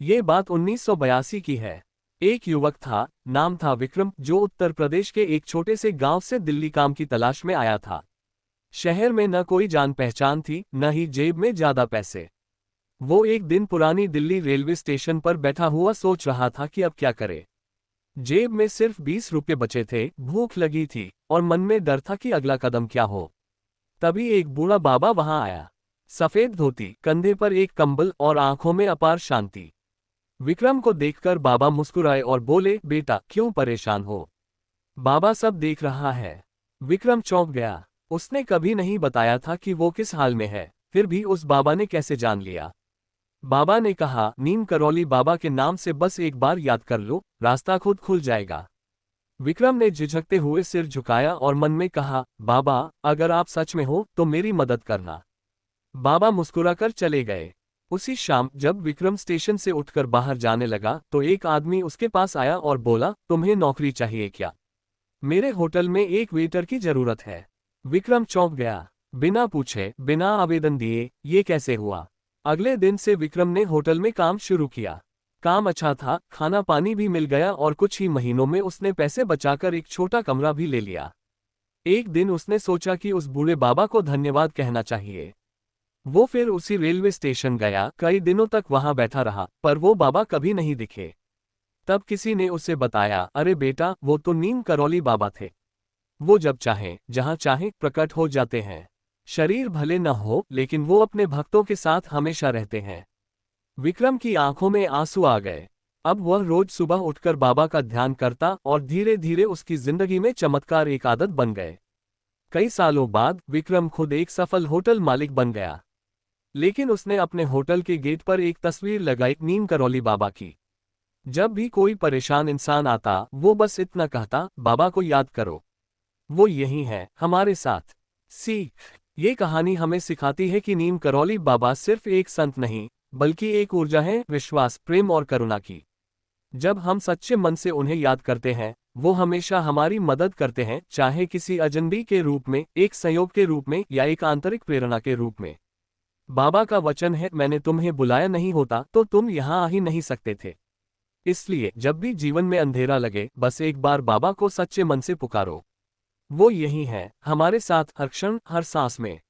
ये बात 1982 की है। एक युवक था, नाम था विक्रम, जो उत्तर प्रदेश के एक छोटे से गांव से दिल्ली काम की तलाश में आया था। शहर में न कोई जान पहचान थी, न ही जेब में ज्यादा पैसे। वो एक दिन पुरानी दिल्ली रेलवे स्टेशन पर बैठा हुआ सोच रहा था कि अब क्या करे। जेब में सिर्फ 20 रुपये बचे थे, भूख लगी थी और मन में डर था कि अगला कदम क्या हो। तभी एक बूढ़ा बाबा वहां आया। सफेद धोती, कंधे पर एक कंबल और आंखों में अपार शांति। विक्रम को देखकर बाबा मुस्कुराए और बोले, बेटा क्यों परेशान हो? बाबा सब देख रहा है। विक्रम चौंक गया। उसने कभी नहीं बताया था कि वो किस हाल में है, फिर भी उस बाबा ने कैसे जान लिया? बाबा ने कहा, नीम करौली बाबा के नाम से बस एक बार याद कर लो, रास्ता खुद खुल जाएगा। विक्रम ने झिझकते हुए सिर झुकाया और मन में कहा, बाबा अगर आप सच में हो तो मेरी मदद करना। बाबा मुस्कुराकर चले गए। उसी शाम जब विक्रम स्टेशन से उठकर बाहर जाने लगा तो एक आदमी उसके पास आया और बोला, तुम्हें नौकरी चाहिए क्या? मेरे होटल में एक वेटर की जरूरत है। विक्रम चौंक गया। बिना पूछे, बिना आवेदन दिए, ये कैसे हुआ? अगले दिन से विक्रम ने होटल में काम शुरू किया। काम अच्छा था, खाना पानी भी मिल गया और कुछ ही महीनों में उसने पैसे बचाकर एक छोटा कमरा भी ले लिया। एक दिन उसने सोचा कि उस बूढ़े बाबा को धन्यवाद कहना चाहिए। वो फिर उसी रेलवे स्टेशन गया, कई दिनों तक वहां बैठा रहा, पर वो बाबा कभी नहीं दिखे। तब किसी ने उसे बताया, अरे बेटा, वो तो नीम करौली बाबा थे। वो जब चाहे, जहां चाहे प्रकट हो जाते हैं। शरीर भले न हो, लेकिन वो अपने भक्तों के साथ हमेशा रहते हैं। विक्रम की आंखों में आंसू आ गए। अब वह रोज सुबह उठकर बाबा का ध्यान करता और धीरे धीरे उसकी जिंदगी में चमत्कार एक आदत बन गए। कई सालों बाद विक्रम खुद एक सफल होटल मालिक बन गया। लेकिन उसने अपने होटल के गेट पर एक तस्वीर लगाई, नीम करौली बाबा की। जब भी कोई परेशान इंसान आता, वो बस इतना कहता, बाबा को याद करो, वो यही है हमारे साथ। सीख। ये कहानी हमें सिखाती है कि नीम करौली बाबा सिर्फ एक संत नहीं, बल्कि एक ऊर्जा है, विश्वास, प्रेम और करुणा की। जब हम सच्चे मन से उन्हें याद करते हैं, वो हमेशा हमारी मदद करते हैं, चाहे किसी अजनबी के रूप में, एक संयोग के रूप में या एक आंतरिक प्रेरणा के रूप में। बाबा का वचन है, मैंने तुम्हें बुलाया नहीं होता तो तुम यहाँ आ ही नहीं सकते थे। इसलिए जब भी जीवन में अंधेरा लगे, बस एक बार बाबा को सच्चे मन से पुकारो। वो यही है, हमारे साथ हर क्षण, हर सांस में।